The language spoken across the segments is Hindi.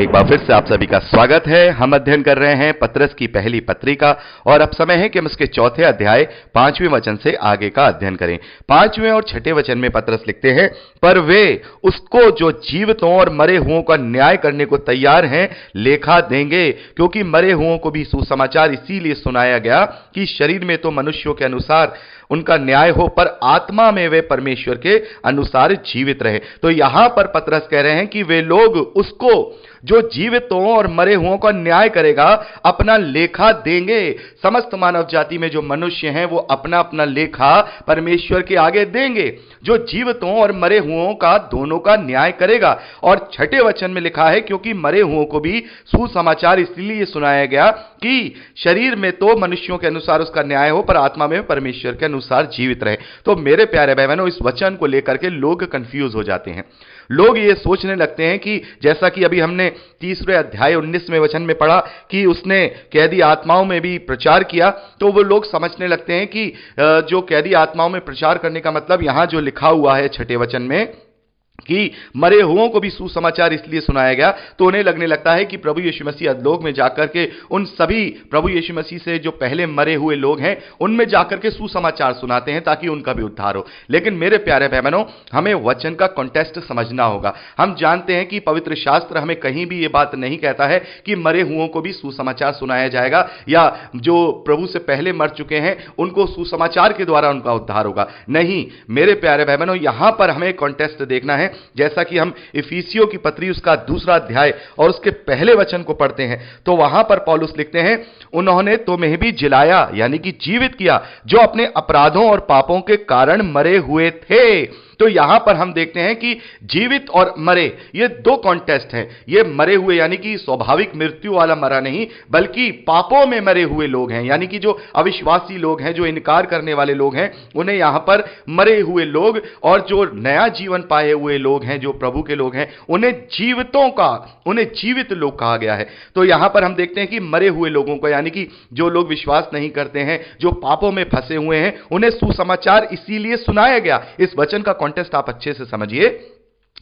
एक बार फिर से आप सभी का स्वागत है। हम अध्ययन कर रहे हैं पतरस की पहली पत्री का, और अब समय है कि हम उसके चौथे अध्याय 5वें वचन से आगे का अध्ययन करें। 5वें और 6ठे वचन में पतरस लिखते हैं, पर वे उसको जो जीवितों और मरे हुओं का न्याय करने को तैयार हैं लेखा देंगे, क्योंकि मरे हुओं को भी सुसमाचार इसीलिए सुनाया गया कि शरीर में तो मनुष्यों के अनुसार उनका न्याय हो, पर आत्मा में वे परमेश्वर के अनुसार जीवित रहे। तो यहां पर पतरस कह रहे हैं कि वे लोग उसको जो जीवितों और मरे हुओं का न्याय करेगा अपना लेखा देंगे। समस्त मानव जाति में जो मनुष्य हैं वो अपना अपना लेखा परमेश्वर के आगे देंगे, जो जीवितों और मरे हुओं का दोनों का न्याय करेगा। और 6ठे वचन में लिखा है, क्योंकि मरे हुओं को भी सुसमाचार इसलिए सुनाया गया कि शरीर में तो मनुष्यों के अनुसार उसका न्याय हो, पर आत्मा में परमेश्वर के अनुसार जीवित रहे। तो मेरे प्यारे भाई बहनों, इस वचन को लेकर के लोग कंफ्यूज हो जाते हैं। लोग ये सोचने लगते हैं कि जैसा कि अभी हमने 30वें अध्याय 19वें वचन में पढ़ा कि उसने कैदी आत्माओं में भी प्रचार किया, तो वो लोग समझने लगते हैं कि जो कैदी आत्माओं में प्रचार करने का मतलब यहां जो लिखा हुआ है 6ठे वचन में कि मरे हुओं को भी सुसमाचार इसलिए सुनाया गया, तो उन्हें लगने लगता है कि प्रभु यीशु मसीह अधोलोक में जाकर के उन सभी प्रभु यीशु मसीह से जो पहले मरे हुए लोग हैं उनमें जाकर के सुसमाचार सुनाते हैं ताकि उनका भी उद्धार हो। लेकिन मेरे प्यारे भाई बहनों, हमें वचन का कॉन्टेक्स्ट समझना होगा। हम जानते हैं कि पवित्र शास्त्र हमें कहीं भी यह बात नहीं कहता है कि मरे हुओं को भी सुसमाचार सुनाया जाएगा या जो प्रभु से पहले मर चुके हैं उनको सुसमाचार के द्वारा उनका उद्धार होगा। नहीं मेरे प्यारे भाई बहनों, यहां पर हमें कॉन्टेक्स्ट देखना है। जैसा कि हम इफिसियों की पत्री उसका 2 अध्याय और उसके पहले वचन को पढ़ते हैं, तो वहां पर पौलुस लिखते हैं, उन्होंने तुम्हें भी जिलाया यानी कि जीवित किया, जो अपने अपराधों और पापों के कारण मरे हुए थे। तो यहां पर हम देखते हैं कि जीवित और मरे ये दो कॉन्टेस्ट हैं। ये मरे हुए यानी कि स्वाभाविक मृत्यु वाला मरा नहीं, बल्कि पापों में मरे हुए लोग हैं, यानी कि जो अविश्वासी लोग हैं, जो इनकार करने वाले लोग हैं, उन्हें यहां पर मरे हुए लोग, और जो नया जीवन पाए हुए लोग हैं, जो प्रभु के लोग हैं, उन्हें जीवित लोग कहा गया है। तो यहां पर हम देखते हैं कि मरे हुए लोगों को, यानी कि जो लोग विश्वास नहीं करते हैं, जो पापों में फंसे हुए हैं, उन्हें सुसमाचार इसीलिए सुनाया गया। इस वचन का कॉन्टेक्स्ट आप अच्छे से समझिए।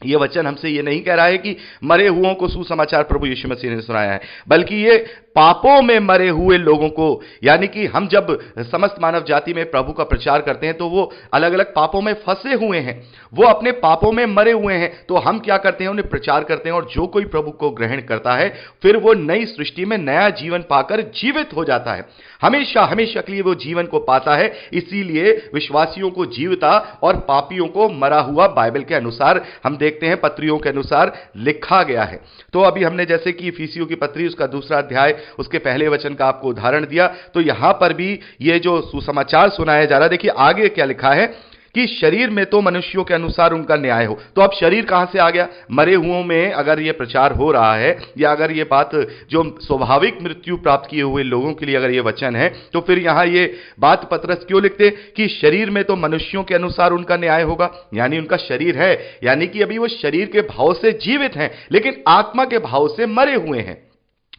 यह वचन हमसे यह नहीं कह रहा है कि मरे हुओं को सुसमाचार प्रभु यीशु मसीह ने सुनाया है, बल्कि यह पापों में मरे हुए लोगों को, यानी कि हम जब समस्त मानव जाति में प्रभु का प्रचार करते हैं तो वो अलग अलग पापों में फंसे हुए हैं, वो अपने पापों में मरे हुए हैं। तो हम क्या करते हैं, उन्हें प्रचार करते हैं, और जो कोई प्रभु को ग्रहण करता है फिर वो नई सृष्टि में नया जीवन पाकर जीवित हो जाता है। हमेशा हमेशा के लिए वो जीवन को पाता है। इसीलिए विश्वासियों को जीवता और पापियों को मरा हुआ बाइबल के अनुसार हम देखते हैं, पत्रियों के अनुसार लिखा गया है। तो अभी हमने जैसे कि इफिसियों की पत्री उसका 2 अध्याय उसके पहले वचन का आपको उदाहरण दिया, तो यहां पर भी ये जो सुसमाचार सुनाया जा रहा है, देखिए आगे क्या लिखा है कि शरीर में तो मनुष्यों के अनुसार उनका न्याय हो। तो अब शरीर कहां से आ गया? मरे हुओं में अगर यह प्रचार हो रहा है, या अगर यह बात जो स्वाभाविक मृत्यु प्राप्त किए हुए लोगों के लिए अगर यह वचन है, तो फिर यहां यह बात पतरस क्यों लिखते कि शरीर में तो मनुष्यों के अनुसार उनका न्याय होगा? यानी उनका शरीर है, यानी कि अभी वो शरीर के भाव से जीवित हैं, लेकिन आत्मा के भाव से मरे हुए हैं।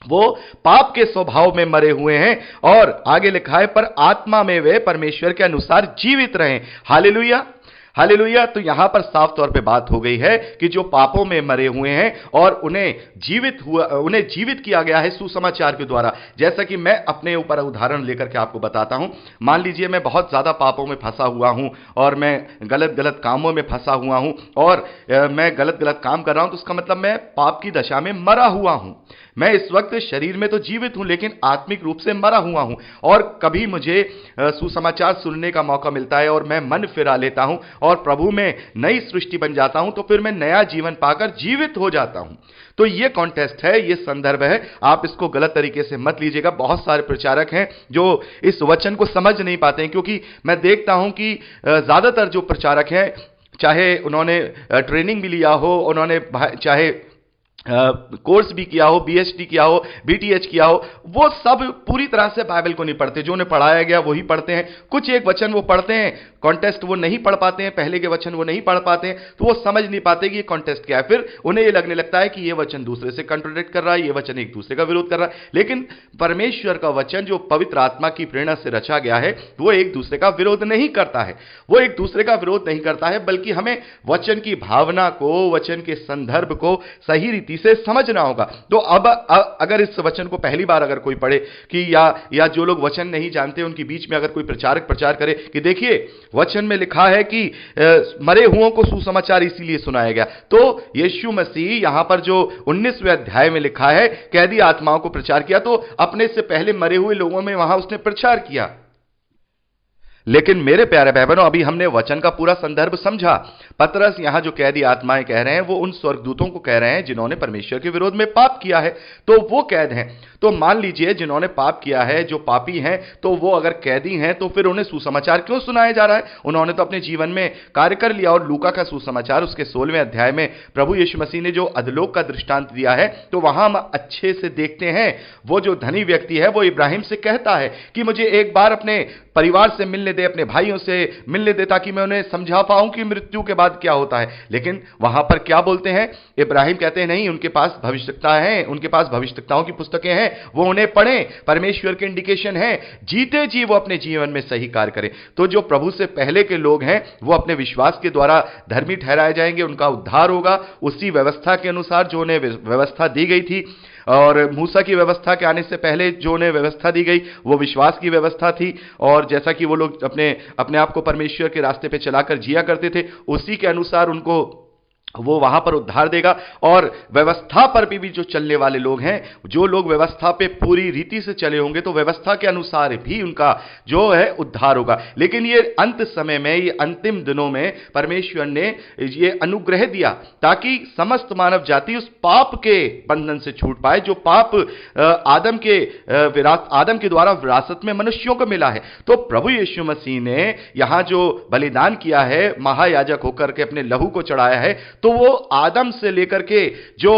वो पाप के स्वभाव में मरे हुए हैं, और आगे लिखा है, पर आत्मा में वे परमेश्वर के अनुसार जीवित रहें। Hallelujah, hallelujah. तो यहां पर साफ तौर पे बात हो गई है कि जो पापों में मरे हुए हैं और उन्हें जीवित किया गया है सुसमाचार के द्वारा। जैसा कि मैं अपने ऊपर उदाहरण लेकर के आपको बताता हूं। मान लीजिए मैं बहुत ज्यादा पापों में फंसा हुआ हूं, और मैं गलत कामों में फंसा हुआ हूं, और मैं गलत काम कर रहा हूं, तो उसका मतलब मैं पाप की दशा में मरा हुआ हूं। मैं इस वक्त शरीर में तो जीवित हूं, लेकिन आत्मिक रूप से मरा हुआ हूं। और कभी मुझे सुसमाचार सुनने का मौका मिलता है और मैं मन फिरा लेता हूं और प्रभु में नई सृष्टि बन जाता हूं, तो फिर मैं नया जीवन पाकर जीवित हो जाता हूं। तो ये कॉन्टेक्स्ट है, ये संदर्भ है, आप इसको गलत तरीके से मत लीजिएगा। बहुत सारे प्रचारक हैं जो इस वचन को समझ नहीं पाते हैं, क्योंकि मैं देखता हूं कि ज्यादातर जो प्रचारक हैं, चाहे उन्होंने ट्रेनिंग भी लिया हो, उन्होंने चाहे कोर्स भी किया हो, बीएचडी किया हो, बीटीएच किया हो, वो सब पूरी तरह से बाइबल को नहीं पढ़ते। जो उन्हें पढ़ाया गया वही पढ़ते हैं। कुछ एक वचन वो पढ़ते हैं, कॉन्टेस्ट वो नहीं पढ़ पाते हैं, पहले के वचन वो नहीं पढ़ पाते हैं, तो वो समझ नहीं पाते कि ये कॉन्टेस्ट क्या है। फिर उन्हें ये लगने लगता है कि ये वचन दूसरे से कंट्रोडिक्ट कर रहा है, ये वचन एक दूसरे का विरोध कर रहा है। लेकिन परमेश्वर का वचन जो पवित्र आत्मा की प्रेरणा से रचा गया है, वो एक दूसरे का विरोध नहीं करता है, वो एक दूसरे का विरोध नहीं करता है, बल्कि हमें वचन की भावना को, वचन के संदर्भ को सही रीति से समझना होगा। तो अब अगर इस वचन को पहली बार अगर कोई पढ़े कि या जो लोग वचन नहीं जानते उनके बीच में अगर कोई प्रचारक प्रचार करे कि देखिए वचन में लिखा है कि मरे हुओं को सुसमाचार इसीलिए सुनाया गया, तो यीशु मसीह यहां पर जो 19वें अध्याय में लिखा है कैदी आत्माओं को प्रचार किया, तो अपने से पहले मरे हुए लोगों में वहां उसने प्रचार किया। लेकिन मेरे प्यारे भाई बहनों, अभी हमने वचन का पूरा संदर्भ समझा। पतरस यहां जो कैदी आत्माएं कह रहे हैं वो उन स्वर्गदूतों को कह रहे हैं जिन्होंने परमेश्वर के विरोध में पाप किया है, तो वो कैद हैं। तो मान लीजिए जिन्होंने पाप किया है, जो पापी हैं, तो वो अगर कैदी हैं तो फिर उन्हें सुसमाचार क्यों सुनाया जा रहा है? उन्होंने तो अपने जीवन में कार्य कर लिया। और लूका का सुसमाचार उसके 16वें अध्याय में प्रभु यीशु मसीह ने जो अधलोक का दृष्टांत दिया है, तो वहां हम अच्छे से देखते हैं वो जो धनी व्यक्ति है वो इब्राहिम से कहता है कि मुझे एक बार अपने परिवार से मिलने दे, अपने भाइयों से मिलने दे, ताकि मैं उन्हें समझा पाऊं कि मृत्यु के बाद क्या होता है। लेकिन वहां पर क्या बोलते हैं? इब्राहिम कहते हैं नहीं, उनके पास भविष्यवक्ता है, उनके पास भविष्यवक्ताओं की पुस्तकें हैं, वो उन्हें पढ़ें, परमेश्वर के इंडिकेशन है, जीते जी वो अपने जीवन में सही कार्य करें। तो जो प्रभु से पहले के लोग हैं वो अपने विश्वास के द्वारा धर्मी ठहराए जाएंगे, उनका उद्धार होगा उसी व्यवस्था के अनुसार जो उन्हें व्यवस्था दी गई थी। और मूसा की व्यवस्था के आने से पहले जो उन्हें व्यवस्था दी गई वो विश्वास की व्यवस्था थी, और जैसा कि वो लोग अपने आप को परमेश्वर के रास्ते पे चलाकर जिया करते थे, उसी के अनुसार उनको वो वहां पर उद्धार देगा। और व्यवस्था पर भी जो चलने वाले लोग हैं, जो लोग व्यवस्था पे पूरी रीति से चले होंगे, तो व्यवस्था के अनुसार भी उनका जो है उद्धार होगा। लेकिन ये अंत समय में, ये अंतिम दिनों में परमेश्वर ने ये अनुग्रह दिया ताकि समस्त मानव जाति उस पाप के बंधन से छूट पाए जो पाप आदम के द्वारा विरासत में मनुष्यों को मिला है। तो प्रभु यीशु मसीह ने यहां जो बलिदान किया है, महायाजक होकर के अपने लहू को चढ़ाया है, तो वो आदम से लेकर के जो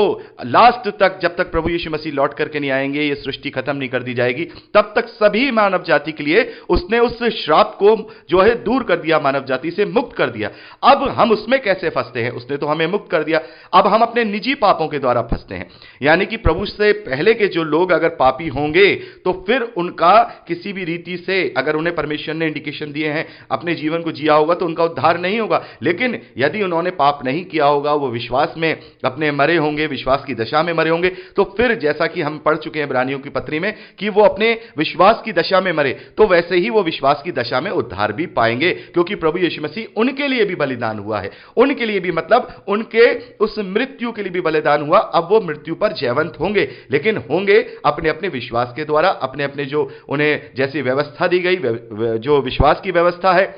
लास्ट तक, जब तक प्रभु यीशु मसीह लौट करके नहीं आएंगे, ये सृष्टि खत्म नहीं कर दी जाएगी, तब तक सभी मानव जाति के लिए उसने उस श्राप को जो है दूर कर दिया, मानव जाति से मुक्त कर दिया। अब हम उसमें कैसे फंसते हैं? उसने तो हमें मुक्त कर दिया, अब हम अपने निजी पापों के द्वारा फंसते हैं। यानी कि प्रभु से पहले के जो लोग अगर पापी होंगे तो फिर उनका किसी भी रीति से, अगर उन्हें परमेश्वर ने इंडिकेशन दिए हैं, अपने जीवन को जिया होगा, तो उनका उद्धार नहीं होगा। लेकिन यदि उन्होंने पाप नहीं किया होगा, वो विश्वास में अपने मरे होंगे, विश्वास की दशा में मरे होंगे, तो फिर जैसा कि हम पढ़ चुके हैं इब्रानियों की पत्री में कि वो अपने विश्वास की दशा में मरे, तो वैसे ही वो विश्वास की दशा में उद्धार भी पाएंगे, क्योंकि प्रभु यीशु मसीह उनके लिए भी बलिदान हुआ है। उनके लिए भी, मतलब उनके उस मृत्यु के लिए भी बलिदान हुआ। अब वो मृत्यु पर जयवंत होंगे, लेकिन होंगे अपने अपने विश्वास के द्वारा, अपने अपने जो उन्हें जैसी व्यवस्था दी गई, जो विश्वास की व्यवस्था है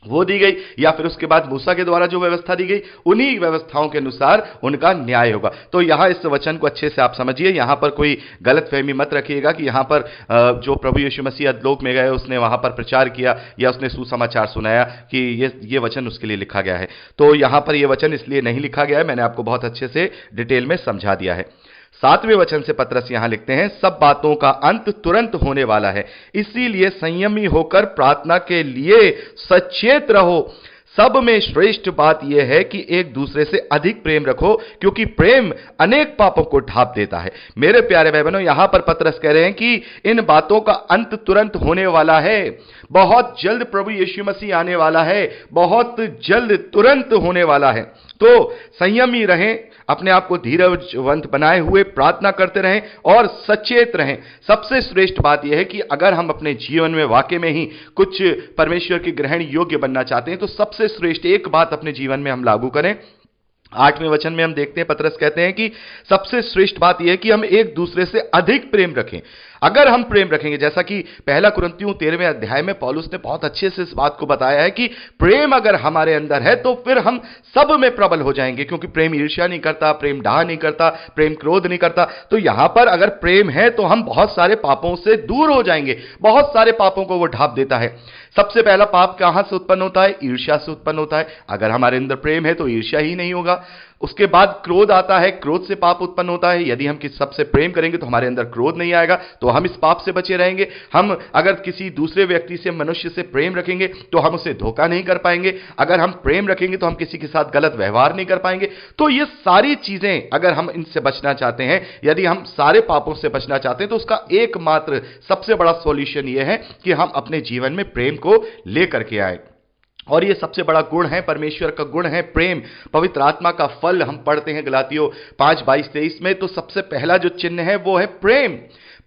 वो दी गई, या फिर उसके बाद मूसा के द्वारा जो व्यवस्था दी गई, उन्हीं व्यवस्थाओं के अनुसार उनका न्याय होगा। तो यहां इस वचन को अच्छे से आप समझिए, यहां पर कोई गलतफहमी मत रखिएगा कि यहां पर जो प्रभु यीशु मसीह अधलोक में गए, उसने वहां पर प्रचार किया या उसने सुसमाचार सुनाया कि ये वचन उसके लिए लिखा गया है। तो यहां पर यह वचन इसलिए नहीं लिखा गया है, मैंने आपको बहुत अच्छे से डिटेल में समझा दिया है। 7वें वचन से पतरस यहां लिखते हैं, सब बातों का अंत तुरंत होने वाला है, इसीलिए संयमी होकर प्रार्थना के लिए सचेत रहो। सब में श्रेष्ठ बात यह है कि एक दूसरे से अधिक प्रेम रखो, क्योंकि प्रेम अनेक पापों को ढांप देता है। मेरे प्यारे भाई बहनों, यहां पर पतरस कह रहे हैं कि इन बातों का अंत तुरंत होने वाला है। बहुत जल्द प्रभु यीशु मसीह आने वाला है, बहुत जल्द तुरंत होने वाला है। तो संयमी रहें, अपने आप को धीरजवंत बनाए हुए प्रार्थना करते रहें और सचेत रहें। सबसे श्रेष्ठ बात यह है कि अगर हम अपने जीवन में वाकई में ही कुछ परमेश्वर के ग्रहण योग्य बनना चाहते हैं, तो सबसे श्रेष्ठ एक बात अपने जीवन में हम लागू करें। 8वें वचन में हम देखते हैं, पतरस कहते हैं कि सबसे श्रेष्ठ बात यह है कि हम एक दूसरे से अधिक प्रेम रखें। अगर हम प्रेम रखेंगे, जैसा कि पहला कुरिन्थियों 13वें अध्याय में पौलुस ने बहुत अच्छे से इस बात को बताया है कि प्रेम अगर हमारे अंदर है तो फिर हम सब में प्रबल हो जाएंगे, क्योंकि प्रेम ईर्ष्या नहीं करता, प्रेम डाह नहीं करता, प्रेम क्रोध नहीं करता। तो यहां पर अगर प्रेम है तो हम बहुत सारे पापों से दूर हो जाएंगे, बहुत सारे पापों को वो ढांप देता है। सबसे पहला पाप कहां से उत्पन्न होता है? ईर्ष्या से उत्पन्न होता है। अगर हमारे अंदर प्रेम है तो ईर्ष्या ही नहीं होगा। उसके बाद क्रोध आता है, क्रोध से पाप उत्पन्न होता है। यदि हम किसी सबसे प्रेम करेंगे तो हमारे अंदर क्रोध नहीं आएगा, तो हम इस पाप से बचे रहेंगे। हम अगर किसी दूसरे व्यक्ति से, मनुष्य से प्रेम रखेंगे तो हम उसे धोखा नहीं कर पाएंगे। अगर हम प्रेम रखेंगे तो हम किसी के साथ गलत व्यवहार नहीं कर पाएंगे। तो ये सारी चीजें अगर हम इनसे बचना चाहते हैं, यदि हम सारे पापों से बचना चाहते हैं, तो उसका एकमात्र सबसे बड़ा सॉल्यूशन यह है कि हम अपने जीवन में प्रेम को लेकर के आए। और ये सबसे बड़ा गुण है, परमेश्वर का गुण है प्रेम। पवित्र आत्मा का फल हम पढ़ते हैं गलातियों 5:22-23 में, तो सबसे पहला जो चिन्ह है वो है प्रेम।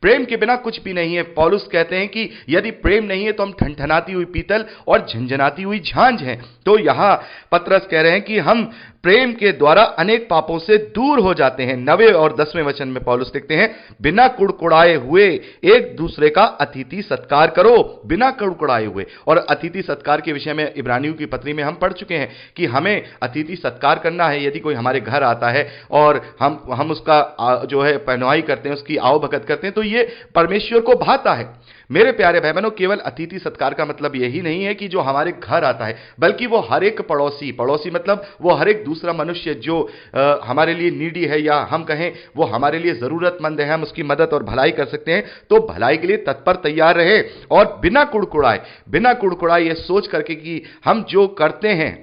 प्रेम के बिना कुछ भी नहीं है। पौलुस कहते हैं कि यदि प्रेम नहीं है तो हम ठनठनाती हुई पीतल और झंझनाती हुई झांझ हैं। तो यहां पतरस कह रहे हैं कि हम प्रेम के द्वारा अनेक पापों से दूर हो जाते हैं। 9वें और 10वें वचन में पौलुस लिखते हैं, बिना कुड़कुड़ाए हुए एक दूसरे का अतिथि सत्कार करो, बिना कुड़कुड़ाए हुए। और अतिथि सत्कार के विषय में इब्रानियों की पत्री में हम पढ़ चुके हैं कि हमें अतिथि सत्कार करना है। यदि कोई हमारे घर आता है और हम उसका जो है पहनवाई करते हैं, उसकी आओ भगत करते हैं, तो ये परमेश्वर को भाता है। मेरे प्यारे भाई बहनों, केवल अतिथि सत्कार का मतलब यही नहीं है कि जो हमारे घर आता है, बल्कि वो हर एक पड़ोसी मतलब वो हर एक दूसरा मनुष्य जो हमारे लिए नीडी है, या हम कहें वो हमारे लिए जरूरतमंद है, हम उसकी मदद और भलाई कर सकते हैं, तो भलाई के लिए तत्पर तैयार रहे। और बिना कुड़कुड़ाए ये सोच करके कि हम जो करते हैं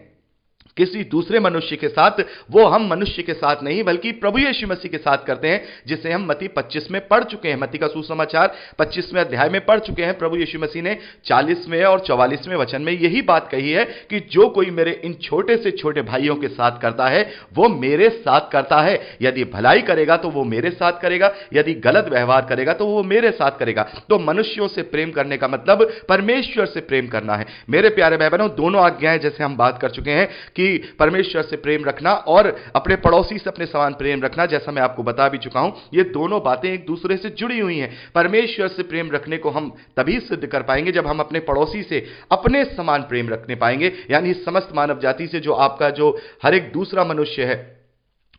किसी दूसरे मनुष्य के साथ, वो हम मनुष्य के साथ नहीं बल्कि प्रभु यीशु मसीह के साथ करते हैं, जिसे हम मत्ती 25 में पढ़ चुके हैं। मत्ती का सुसमाचार 25वें अध्याय में पढ़ चुके हैं। प्रभु यीशु मसीह ने 40वें और 44वें वचन में यही बात कही है कि जो कोई मेरे इन छोटे से छोटे भाइयों के साथ करता है वो मेरे साथ करता है। यदि भलाई करेगा तो वो मेरे साथ करेगा, यदि गलत व्यवहार करेगा तो वो मेरे साथ करेगा। तो मनुष्यों से प्रेम करने का मतलब परमेश्वर से प्रेम करना है। मेरे प्यारे भाई बहनों, दोनों आज्ञाएं जैसे हम बात कर चुके हैं कि परमेश्वर से प्रेम रखना और अपने पड़ोसी से अपने समान प्रेम रखना, जैसा मैं आपको बता भी चुका हूं, ये दोनों बातें एक दूसरे से जुड़ी हुई हैं। परमेश्वर से प्रेम रखने को हम तभी सिद्ध कर पाएंगे जब हम अपने पड़ोसी से अपने समान प्रेम रखने पाएंगे, यानी समस्त मानव जाति से, जो आपका जो हर एक दूसरा मनुष्य है,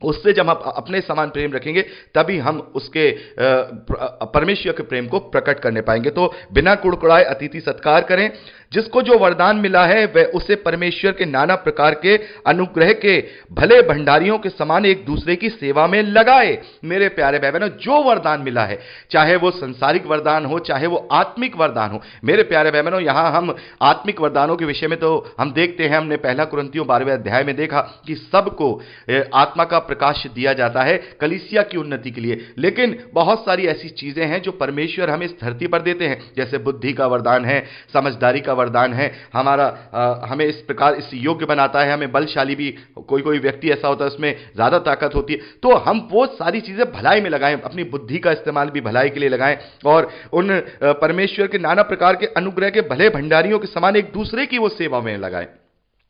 उससे जब हम अपने समान प्रेम रखेंगे तभी हम उसके परमेश्वर के प्रेम को प्रकट करने पाएंगे। तो बिना कुड़कुड़ाए अतिथि सत्कार करें। जिसको जो वरदान मिला है वह उसे परमेश्वर के नाना प्रकार के अनुग्रह के भले भंडारियों के समान एक दूसरे की सेवा में लगाए। मेरे प्यारे भाई बहनों, जो वरदान मिला है, चाहे वो संसारिक वरदान हो चाहे वो आत्मिक वरदान हो, मेरे प्यारे भाई बहनों, यहां हम आत्मिक वरदानों के विषय में तो हम देखते हैं, हमने 1 कुरिन्थियों 12वें अध्याय में देखा कि सबको आत्मा का प्रकाश दिया जाता है कलीसिया की उन्नति के लिए। लेकिन बहुत सारी ऐसी चीजें हैं जो परमेश्वर हमें इस धरती पर देते हैं, जैसे बुद्धि का वरदान है, समझदारी का वरदान है, हमें इस प्रकार इस योग्य बनाता है, हमें बलशाली भी, कोई व्यक्ति ऐसा होता है उसमें ज्यादा ताकत होती है। तो हम वो सारी चीजें भलाई में लगाएं, अपनी बुद्धि का इस्तेमाल भी भलाई के लिए लगाएं और उन परमेश्वर के नाना प्रकार के अनुग्रह के भले भंडारियों के समान एक दूसरे की वो सेवा में लगाएं।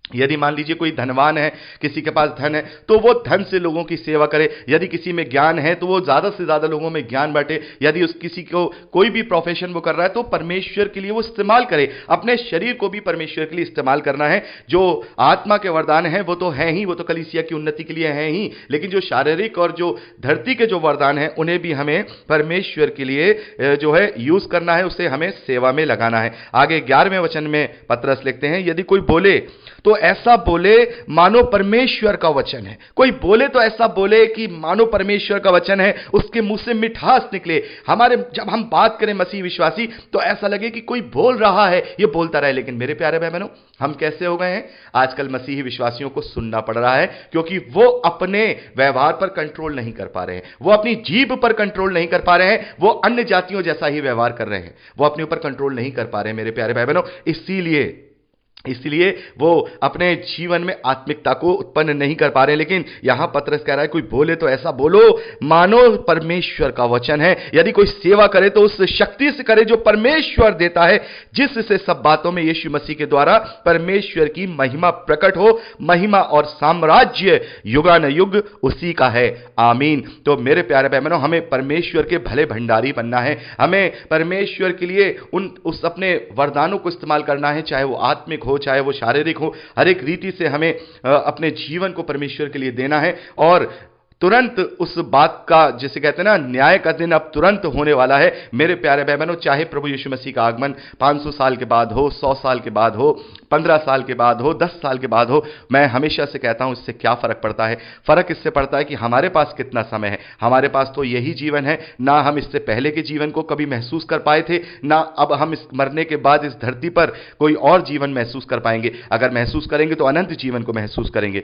यदि मान लीजिए कोई धनवान है, किसी के पास धन है, तो वो धन से लोगों की सेवा करे। यदि किसी में ज्ञान है तो वो ज्यादा से ज्यादा लोगों में ज्ञान बांटे। यदि उस किसी को कोई भी प्रोफेशन वो कर रहा है तो परमेश्वर के लिए वो इस्तेमाल करे। अपने शरीर को भी परमेश्वर के लिए इस्तेमाल करना है। जो आत्मा के वरदान है वो तो है ही, वो तो कलीसिया की उन्नति के लिए है ही, लेकिन जो शारीरिक और जो धरती के जो वरदान है उन्हें भी हमें परमेश्वर के लिए जो है यूज करना है, उसे हमें सेवा में लगाना है। आगे 11वें वचन में पतरस लिखते हैं, यदि कोई बोले तो ऐसा बोले मानो परमेश्वर का वचन है। कोई बोले तो ऐसा बोले कि मानो परमेश्वर का वचन है, उसके मुंह से मिठास निकले। जब हम बात करें मसीह विश्वासी तो ऐसा लगे कि कोई बोल रहा है, ये बोलता रहे। लेकिन मेरे प्यारे भाई बहनों, हम कैसे हो गए हैं? आजकल मसीही विश्वासियों को सुनना पड़ रहा है, क्योंकि वो अपने व्यवहार पर कंट्रोल नहीं कर पा रहे हैं, वो अपनी जीभ पर कंट्रोल नहीं कर पा रहे हैं, वो अन्य जातियों जैसा ही व्यवहार कर रहे हैं, वो अपने ऊपर कंट्रोल नहीं कर पा रहे हैं मेरे प्यारे भाई बहनों। इसलिए वो अपने जीवन में आत्मिकता को उत्पन्न नहीं कर पा रहे। लेकिन यहां पतरस कह रहा है, कोई बोले तो ऐसा बोलो मानो परमेश्वर का वचन है। यदि कोई सेवा करे तो उस शक्ति से करे जो परमेश्वर देता है, जिससे सब बातों में यीशु मसीह के द्वारा परमेश्वर की महिमा प्रकट हो। महिमा और साम्राज्य युगानुयुग उसी का है, आमीन। तो मेरे प्यारे भाई बहनों, हमें परमेश्वर के भले भंडारी बनना है। हमें परमेश्वर के लिए उस अपने वरदानों को इस्तेमाल करना है, चाहे वो आत्मिक हो चाहे वो शारीरिक हो। हर एक रीति से हमें अपने जीवन को परमेश्वर के लिए देना है। और तुरंत उस बात का, जिसे कहते हैं ना, न्याय का दिन अब तुरंत होने वाला है। मेरे प्यारे भाई बहनों, चाहे प्रभु यीशु मसीह का आगमन 500 साल के बाद हो, 100 साल के बाद हो, 15 साल के बाद हो, 10 साल के बाद हो, मैं हमेशा से कहता हूं इससे क्या फर्क पड़ता है? फर्क इससे पड़ता है कि हमारे पास कितना समय है। हमारे पास तो यही जीवन है। ना हम इससे पहले के जीवन को कभी महसूस कर पाए थे, ना अब हम इस मरने के बाद इस धरती पर कोई और जीवन महसूस कर पाएंगे। अगर महसूस करेंगे तो अनंत जीवन को महसूस करेंगे।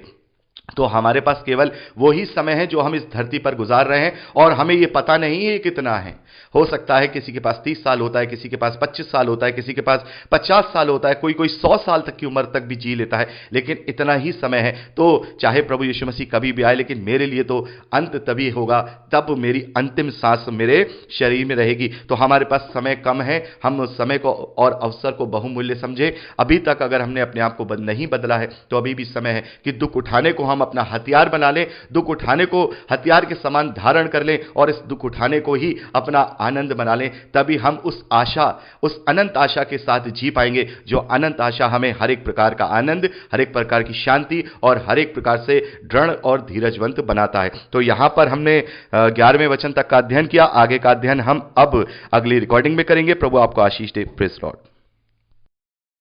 तो हमारे पास केवल वही समय है जो हम इस धरती पर गुजार रहे हैं, और हमें यह पता नहीं है कितना है। हो सकता है किसी के पास 30 साल होता है, किसी के पास 25 साल होता है, किसी के पास 50 साल होता है, कोई 100 साल तक की उम्र तक भी जी लेता है, लेकिन इतना ही समय है। तो चाहे प्रभु यीशु मसीह कभी भी आए, लेकिन मेरे लिए तो अंत तभी होगा जब मेरी अंतिम सांस मेरे शरीर में रहेगी। तो हमारे पास समय कम है, हम समय को और अवसर को बहुमूल्य समझे। अभी तक अगर हमने अपने आप को नहीं बदला है तो अभी भी समय है कि दुख उठाने को हम अपना हथियार बना लें, दुख उठाने को हथियार के समान धारण कर लें, और इस दुख उठाने को ही अपना आनंद बना लें। तभी हम उस आशा, उस अनंत आशा के साथ जी पाएंगे, जो अनंत आशा हमें हर एक प्रकार का आनंद, हर एक प्रकार की शांति और हर एक प्रकार से दृढ़ और धीरजवंत बनाता है। तो यहां पर हमने 11वें वचन तक का अध्ययन किया। आगे का अध्ययन हम अब अगली रिकॉर्डिंग में करेंगे। प्रभु आपको आशीष दे। Praise Lord.